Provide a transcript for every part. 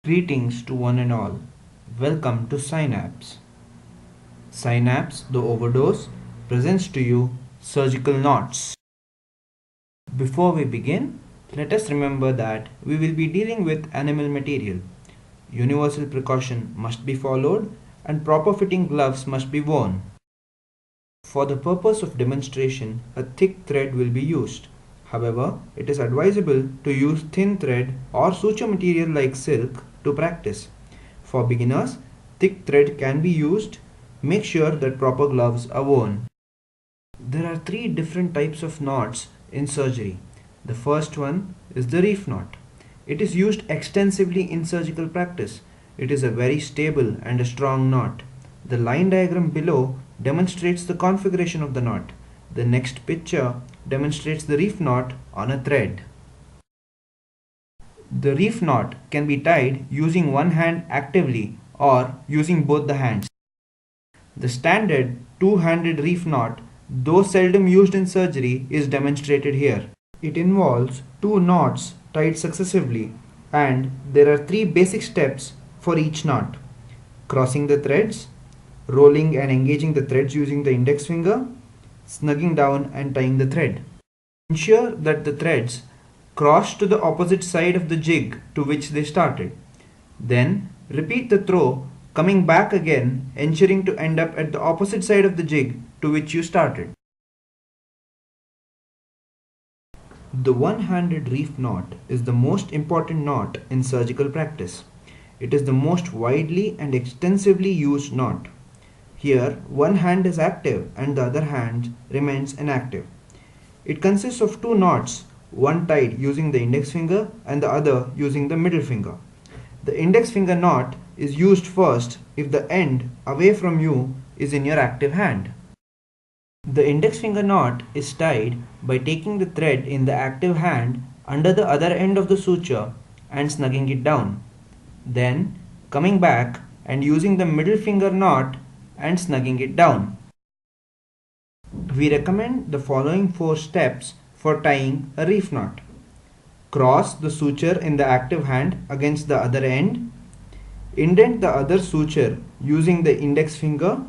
Greetings to one and all. Welcome to Synapse. Synapse, the Overdose, presents to you surgical knots. Before we begin, let us remember that we will be dealing with animal material. Universal precaution must be followed and proper fitting gloves must be worn. For the purpose of demonstration, a thick thread will be used. However, it is advisable to use thin thread or suture material like silk to practice. For beginners, thick thread can be used. Make sure that proper gloves are worn. There are three different types of knots in surgery. The first one is the reef knot. It is used extensively in surgical practice. It is a very stable and a strong knot. The line diagram below demonstrates the configuration of the knot. The next picture demonstrates the reef knot on a thread. The reef knot can be tied using one hand actively or using both the hands. The standard two-handed reef knot, though seldom used in surgery, is demonstrated here. It involves two knots tied successively, and there are three basic steps for each knot: crossing the threads, rolling and engaging the threads using the index finger, snugging down and tying the thread. Ensure that the threads cross to the opposite side of the jig to which they started. Then repeat the throw, coming back again, ensuring to end up at the opposite side of the jig to which you started. The one-handed reef knot is the most important knot in surgical practice. It is the most widely and extensively used knot. Here, one hand is active and the other hand remains inactive. It consists of two knots, one tied using the index finger and the other using the middle finger. The index finger knot is used first if the end away from you is in your active hand. The index finger knot is tied by taking the thread in the active hand under the other end of the suture and snugging it down. Then coming back and using the middle finger knot and snugging it down. We recommend the following 4 steps for tying a reef knot. Cross the suture in the active hand against the other end. Indent the other suture using the index finger.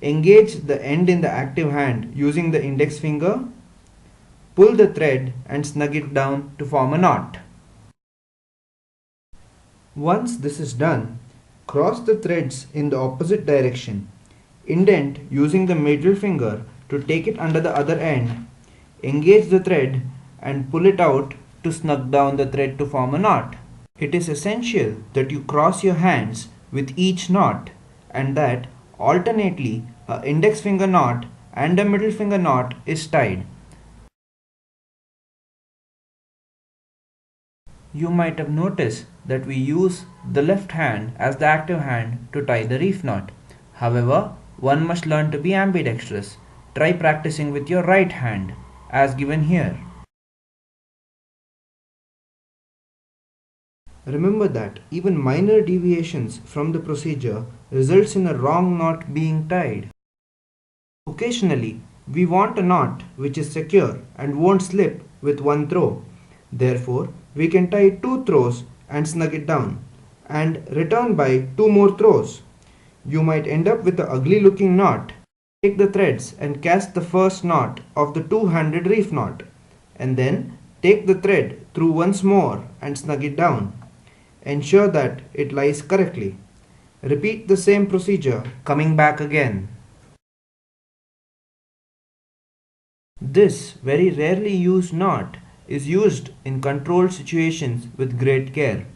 Engage the end in the active hand using the index finger. Pull the thread and snug it down to form a knot. Once this is done, cross the threads in the opposite direction. Indent using the middle finger to take it under the other end. Engage the thread and pull it out to snug down the thread to form a knot. It is essential that you cross your hands with each knot and that alternately an index finger knot and a middle finger knot is tied. You might have noticed that we use the left hand as the active hand to tie the reef knot. However, one must learn to be ambidextrous. Try practicing with your right hand as given here. Remember that even minor deviations from the procedure results in a wrong knot being tied. Occasionally, we want a knot which is secure and won't slip with one throw. Therefore, we can tie 2 throws and snug it down and return by 2 more throws. You might end up with an ugly looking knot. Take the threads and cast the first knot of the two-handed reef knot and then take the thread through once more and snug it down. Ensure that it lies correctly. Repeat the same procedure, coming back again. This very rarely used knot is used in controlled situations with great care.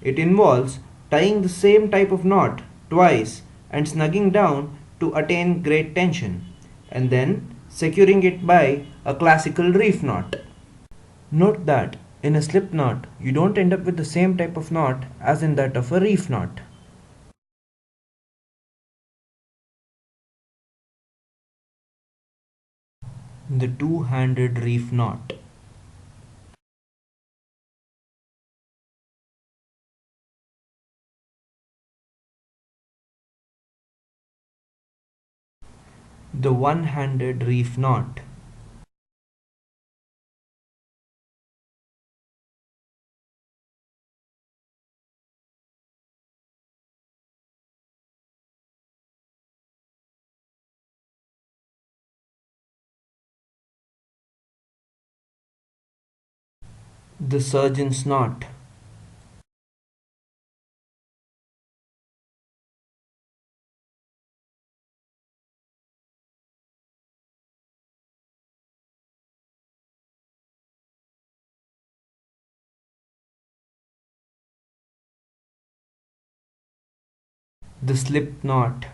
It involves tying the same type of knot twice and snugging down to attain great tension, and then securing it by a classical reef knot. Note that in a slip knot, you don't end up with the same type of knot as in that of a reef knot. The two-handed reef knot. The one-handed reef knot. The surgeon's knot. The slip knot.